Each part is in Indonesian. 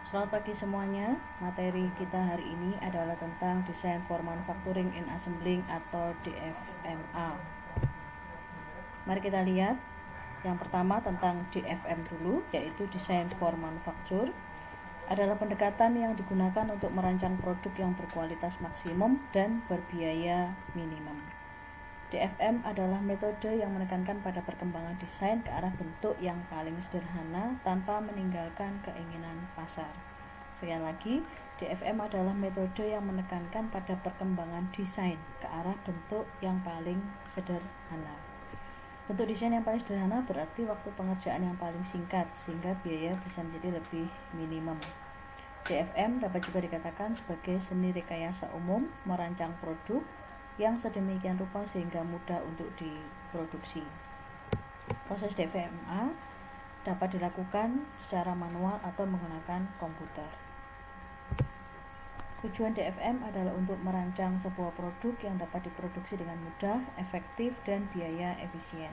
Selamat pagi semuanya. Materi kita hari ini adalah tentang Design for Manufacturing and Assembling atau DFMA. Mari kita lihat. Yang pertama tentang DFM dulu, yaitu Design for Manufacture. Adalah pendekatan yang digunakan untuk merancang produk yang berkualitas maksimum dan berbiaya minimum. DFM adalah metode yang menekankan pada perkembangan desain ke arah bentuk yang paling sederhana tanpa meninggalkan keinginan pasar. Sekali lagi, DFM adalah metode yang menekankan pada perkembangan desain ke arah bentuk yang paling sederhana. Bentuk desain yang paling sederhana berarti waktu pengerjaan yang paling singkat, sehingga biaya bisa menjadi lebih minimum. DFM dapat juga dikatakan sebagai seni rekayasa umum merancang produk yang sedemikian rupa sehingga mudah untuk diproduksi. Proses DFMA dapat dilakukan secara manual atau menggunakan komputer. Tujuan DFM adalah untuk merancang sebuah produk yang dapat diproduksi dengan mudah, efektif, dan biaya efisien.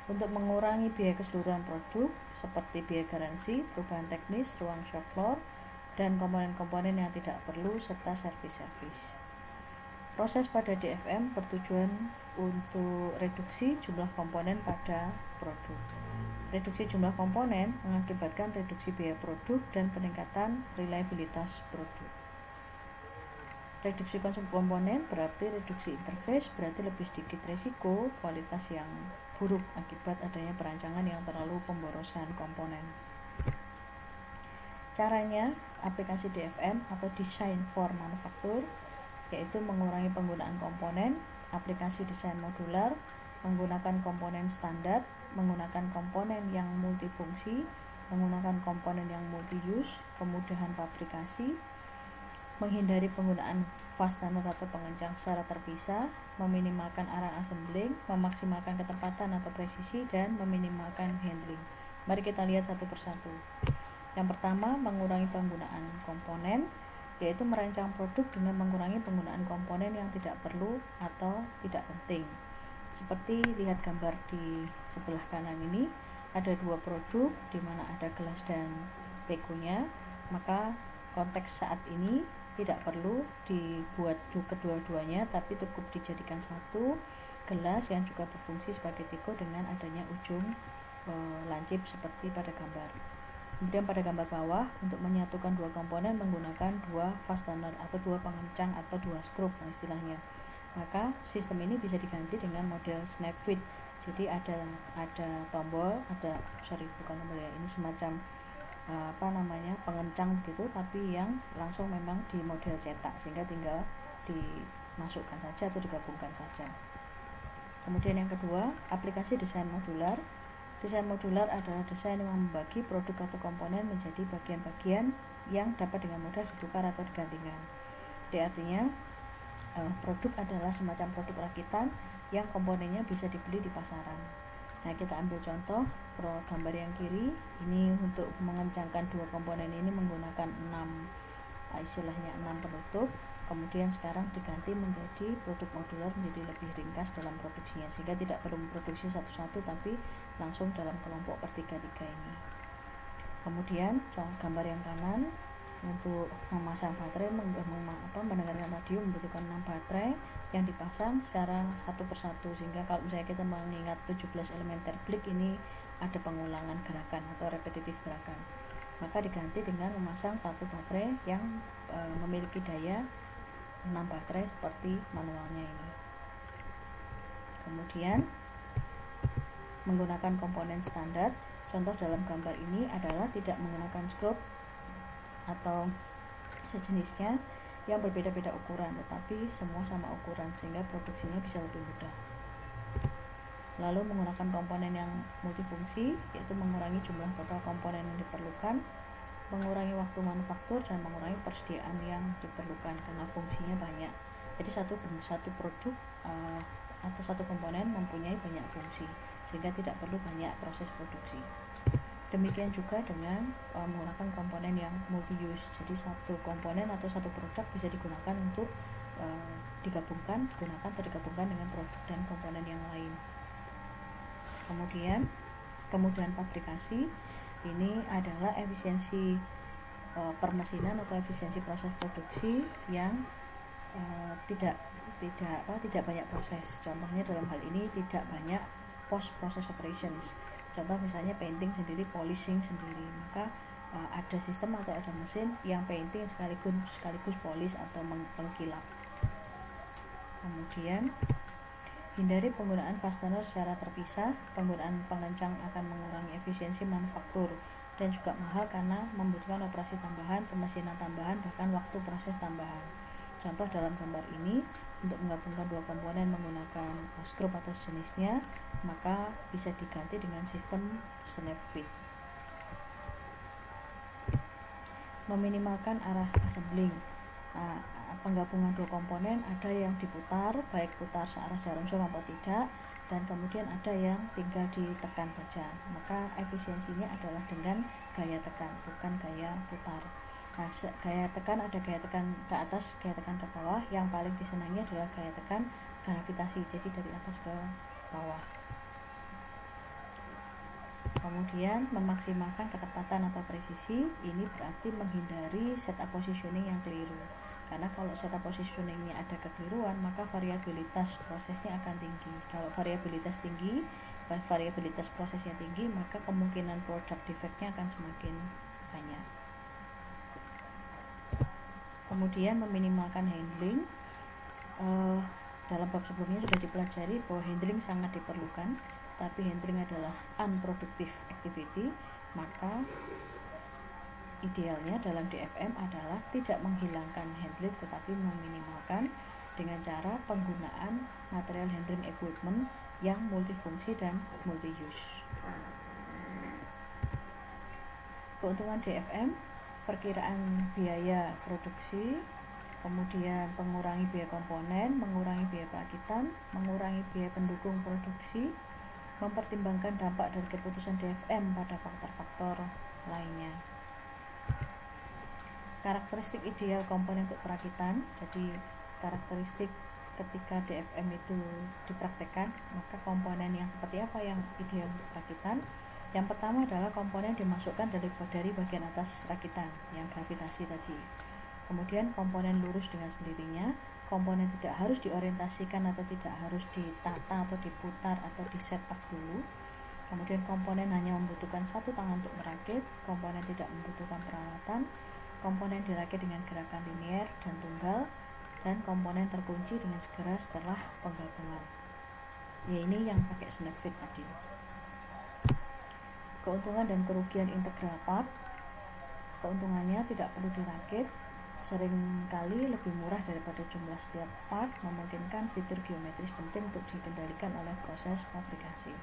Untuk mengurangi biaya keseluruhan produk seperti biaya garansi, perubahan teknis, ruang shop floor, dan komponen-komponen yang tidak perlu serta servis-servis. Proses pada DFM bertujuan untuk reduksi jumlah komponen pada produk. Reduksi jumlah komponen mengakibatkan reduksi biaya produk dan peningkatan reliabilitas produk. Reduksi konsumsi komponen berarti reduksi interface, berarti lebih sedikit resiko kualitas yang buruk akibat adanya perancangan yang terlalu pemborosan komponen. Caranya, aplikasi DFM atau Design for Manufacture, yaitu mengurangi penggunaan komponen, aplikasi desain modular, menggunakan komponen standar, menggunakan komponen yang multifungsi, menggunakan komponen yang multi-use, kemudahan fabrikasi, menghindari penggunaan fastener atau pengencang secara terpisah, meminimalkan arang assembling, memaksimalkan ketepatan atau presisi, dan meminimalkan handling. Mari kita lihat satu persatu. Yang pertama, mengurangi penggunaan komponen, yaitu merancang produk dengan mengurangi penggunaan komponen yang tidak perlu atau tidak penting. Seperti lihat gambar di sebelah kanan ini, ada dua produk di mana ada gelas dan tekonya, maka konteks saat ini tidak perlu dibuat kedua-duanya, tapi cukup dijadikan satu gelas yang juga berfungsi sebagai teko dengan adanya ujung lancip seperti pada gambar. Kemudian pada gambar bawah, untuk menyatukan dua komponen menggunakan dua fastener atau dua pengencang atau dua skrup istilahnya. Maka sistem ini bisa diganti dengan model snap fit. Jadi ada tombol, bukan tombol ya, ini semacam pengencang begitu, tapi yang langsung memang di model cetak, sehingga tinggal dimasukkan saja atau digabungkan saja. Kemudian yang kedua, aplikasi desain modular. Desain modular adalah desain yang membagi produk atau komponen menjadi bagian-bagian yang dapat dengan mudah ditukar atau digantikan. Jadi artinya produk adalah semacam produk rakitan yang komponennya bisa dibeli di pasaran. Nah, kita ambil contoh gambar yang kiri. Ini untuk mengencangkan dua komponen ini menggunakan 6 penutup. Kemudian sekarang diganti menjadi produk modular, menjadi lebih ringkas dalam produksinya, sehingga tidak perlu memproduksi satu-satu tapi langsung dalam kelompok per 3 ini. Kemudian gambar yang kanan, untuk memasang baterai, mendengarkan radio membutuhkan 6 baterai yang dipasang secara satu persatu, sehingga kalau misalnya kita mengingat 17 elemen terblik ini ada pengulangan gerakan atau repetitif gerakan, maka diganti dengan memasang satu baterai yang memiliki daya 6 baterai seperti manualnya ini. Kemudian menggunakan komponen standar. Contoh dalam gambar ini adalah tidak menggunakan skrup atau sejenisnya yang berbeda-beda ukuran, tetapi semua sama ukuran sehingga produksinya bisa lebih mudah. Lalu menggunakan komponen yang multifungsi, yaitu mengurangi jumlah total komponen yang diperlukan, mengurangi waktu manufaktur, dan mengurangi persediaan yang diperlukan karena fungsinya banyak. Jadi satu produk atau satu komponen mempunyai banyak fungsi, sehingga tidak perlu banyak proses produksi. Demikian juga dengan menggunakan komponen yang multi-use. Jadi satu komponen atau satu produk bisa digunakan untuk digunakan dengan produk dan komponen yang lain. Kemudian kemudahan fabrikasi. Ini adalah efisiensi permesinan atau efisiensi proses produksi yang tidak banyak proses. Contohnya dalam hal ini tidak banyak post process operations. Contoh misalnya painting sendiri, polishing sendiri, maka ada sistem atau ada mesin yang painting sekaligus polish atau mengkilap. Kemudian hindari penggunaan fastener secara terpisah. Penggunaan pengencang akan mengurangi efisiensi manufaktur dan juga mahal karena membutuhkan operasi tambahan, pemesinan tambahan, bahkan waktu proses tambahan. Contoh dalam gambar ini, untuk menggabungkan dua komponen menggunakan skrup atau sejenisnya, maka bisa diganti dengan sistem snap fit. Meminimalkan arah assembling. Penggabungan dua komponen ada yang diputar, baik putar searah jarum jam atau tidak, dan kemudian ada yang tinggal ditekan saja. Maka efisiensinya adalah dengan gaya tekan, bukan gaya putar. Nah, gaya tekan ada gaya tekan ke atas, gaya tekan ke bawah. Yang paling disenangi adalah gaya tekan gravitasi, jadi dari atas ke bawah. Kemudian memaksimalkan ketepatan atau presisi. Ini berarti menghindari setup positioning yang keliru. Karena kalau setup positioningnya ada kekeliruan, maka variabilitas prosesnya akan tinggi. Kalau variabilitas prosesnya tinggi, maka kemungkinan produk defectnya akan semakin banyak. Kemudian meminimalkan handling. Dalam bab sebelumnya sudah dipelajari bahwa handling sangat diperlukan, tapi handling adalah unproductive activity, maka idealnya dalam DFM adalah tidak menghilangkan handling tetapi meminimalkan dengan cara penggunaan material handling equipment yang multifungsi dan multi-use. Keuntungan DFM: perkiraan biaya produksi, kemudian mengurangi biaya komponen, mengurangi biaya perakitan, mengurangi biaya pendukung produksi, mempertimbangkan dampak dari keputusan DFM pada faktor-faktor lainnya. Karakteristik ideal komponen untuk perakitan. Jadi karakteristik ketika DFM itu dipraktekkan, maka komponen yang seperti apa yang ideal untuk perakitan? Yang pertama adalah komponen dimasukkan dari bagian atas rakitan yang gravitasi tadi. Kemudian komponen lurus dengan sendirinya, komponen tidak harus diorientasikan atau tidak harus ditata atau diputar atau di setup dulu. Kemudian komponen hanya membutuhkan satu tangan untuk merakit, komponen tidak membutuhkan peralatan, komponen dirakit dengan gerakan linier dan tunggal, dan komponen terkunci dengan segera setelah penggabungan. Ya, ini yang pakai snap fit tadi. Keuntungan dan kerugian integral part. Keuntungannya tidak perlu dirakit, seringkali lebih murah daripada jumlah setiap part, memungkinkan fitur geometris penting untuk dikendalikan oleh proses fabrikasi.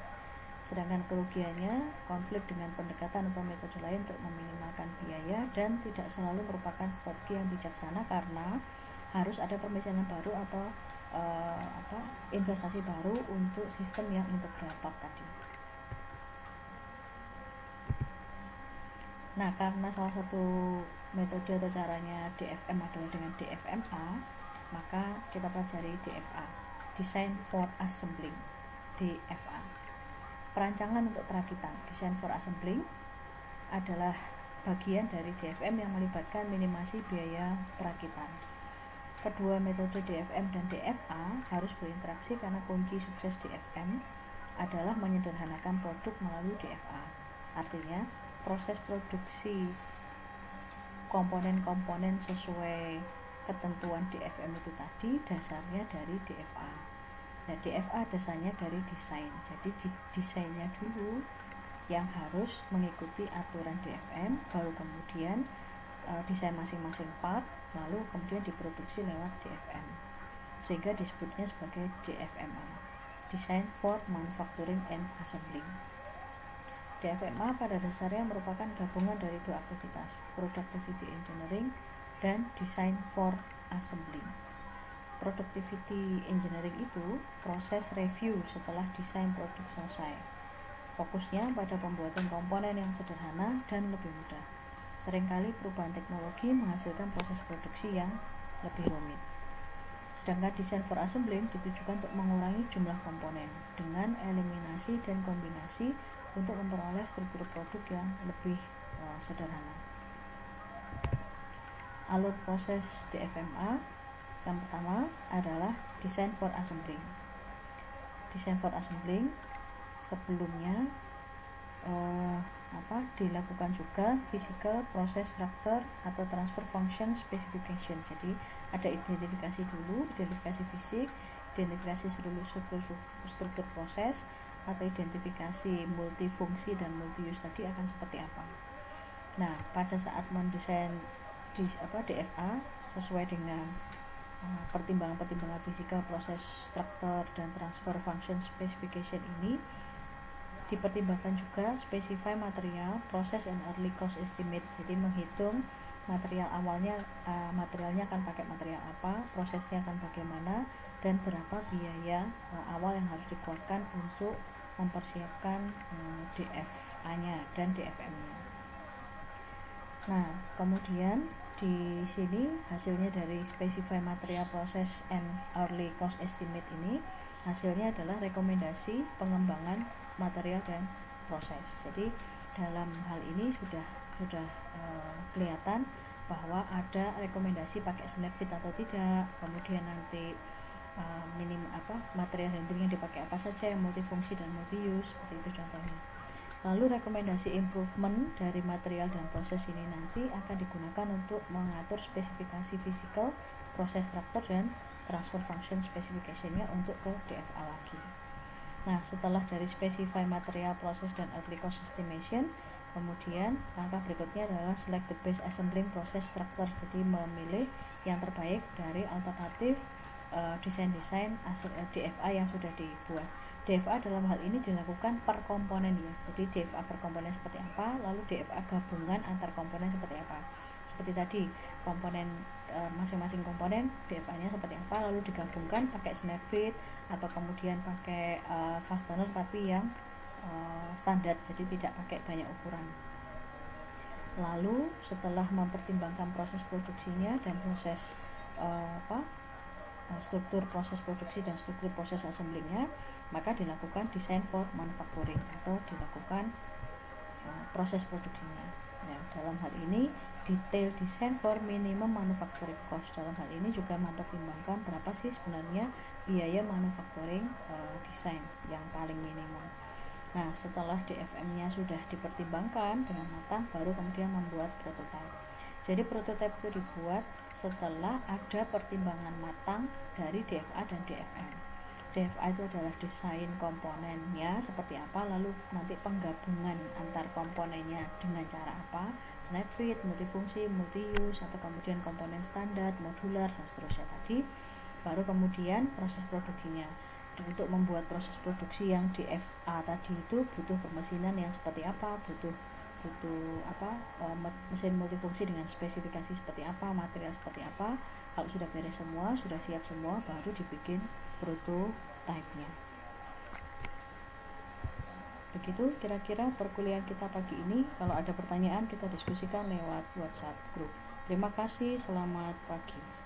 Sedangkan kerugiannya, konflik dengan pendekatan atau metode lain untuk meminimalkan biaya dan tidak selalu merupakan strategi yang bijaksana karena harus ada permesinan baru atau investasi baru untuk sistem yang integral part tadi. Nah, karena salah satu metode atau caranya DFM adalah dengan DFMA, maka kita pelajari DFA, Design for Assembling, DFA. Perancangan untuk perakitan, Design for Assembling, adalah bagian dari DFM yang melibatkan minimasi biaya perakitan. Kedua metode DFM dan DFA harus berinteraksi karena kunci sukses DFM adalah menyederhanakan produk melalui DFA. Artinya, proses produksi komponen-komponen sesuai ketentuan DFM itu tadi dasarnya dari DFA. Nah, DFA dasarnya dari desain. Jadi desainnya dulu yang harus mengikuti aturan DFM, baru kemudian desain masing-masing part, lalu kemudian diproduksi lewat DFM. Sehingga disebutnya sebagai DFMA, Design for Manufacturing and Assembling. DFMA pada dasarnya merupakan gabungan dari dua aktivitas, Productivity Engineering dan Design for Assembling. Productivity Engineering itu proses review setelah desain produk selesai. Fokusnya pada pembuatan komponen yang sederhana dan lebih mudah. Seringkali perubahan teknologi menghasilkan proses produksi yang lebih rumit. Sedangkan Design for Assembling ditujukan untuk mengurangi jumlah komponen dengan eliminasi dan kombinasi untuk memperoleh struktur produk yang lebih sederhana. alur proses DFMA. Yang pertama adalah design for assembling. Design for assembling sebelumnya dilakukan juga physical process structure atau transfer function specification. Jadi ada identifikasi dulu, identifikasi fisik, identifikasi seluruh struktur proses, atau identifikasi multifungsi dan multi-use tadi akan seperti apa. Nah, pada saat mendesain DFA sesuai dengan pertimbangan-pertimbangan fisikal, proses, struktur, dan transfer function specification ini dipertimbangkan juga specify material, proses, and early cost estimate. Jadi menghitung material awalnya, materialnya akan pakai material apa, prosesnya akan bagaimana, dan berapa biaya awal yang harus dikeluarkan untuk mempersiapkan DFA-nya dan DFM-nya. Nah, kemudian di sini hasilnya dari specify material, process, and early cost estimate ini hasilnya adalah rekomendasi pengembangan material dan proses. Jadi dalam hal ini sudah kelihatan bahwa ada rekomendasi pakai snap fit atau tidak, kemudian nanti material handling yang dipakai apa saja, yang multifungsi dan multi-use, seperti itu contohnya. Lalu rekomendasi improvement dari material dan proses ini nanti akan digunakan untuk mengatur spesifikasi physical, proses struktur, dan transfer function specification-nya untuk ke DFA lagi. Nah, setelah dari specify material, proses, dan early cost estimation, kemudian langkah berikutnya adalah select the best assembling process structure. Jadi memilih yang terbaik dari alternatif desain-desain DFA yang sudah dibuat. DFA dalam hal ini dilakukan per komponen ya. Jadi DFA per komponen seperti apa, lalu DFA gabungan antar komponen seperti apa. Seperti tadi, komponen masing-masing komponen DFA-nya seperti apa, lalu digabungkan pakai snap fit atau kemudian pakai fastener tapi yang standar, jadi tidak pakai banyak ukuran. Lalu setelah mempertimbangkan proses produksinya dan proses struktur proses produksi dan struktur proses assemblingnya, maka dilakukan design for manufacturing atau dilakukan proses produksinya. Nah, dalam hal ini detail design for minimum manufacturing cost. Dalam hal ini juga mempertimbangkan berapa sih sebenarnya biaya manufacturing design yang paling minimum. Nah, setelah DFM-nya sudah dipertimbangkan dengan matang, baru kemudian membuat prototype. Jadi prototype itu dibuat setelah ada pertimbangan matang dari DFA dan DFM. DFA itu adalah desain komponennya seperti apa, lalu nanti penggabungan antar komponennya dengan cara apa, snap fit, multifungsi, multi-use, atau kemudian komponen standar, modular, dan seterusnya tadi. Baru kemudian proses produksinya. Untuk membuat proses produksi yang DFA tadi itu butuh permesinan yang seperti apa, butuh mesin multifungsi dengan spesifikasi seperti apa, material seperti apa. Kalau sudah beres semua, sudah siap semua, baru dibikin prototype-nya. Begitu kira-kira perkuliahan kita pagi ini. Kalau ada pertanyaan kita diskusikan lewat WhatsApp group. Terima kasih, selamat pagi.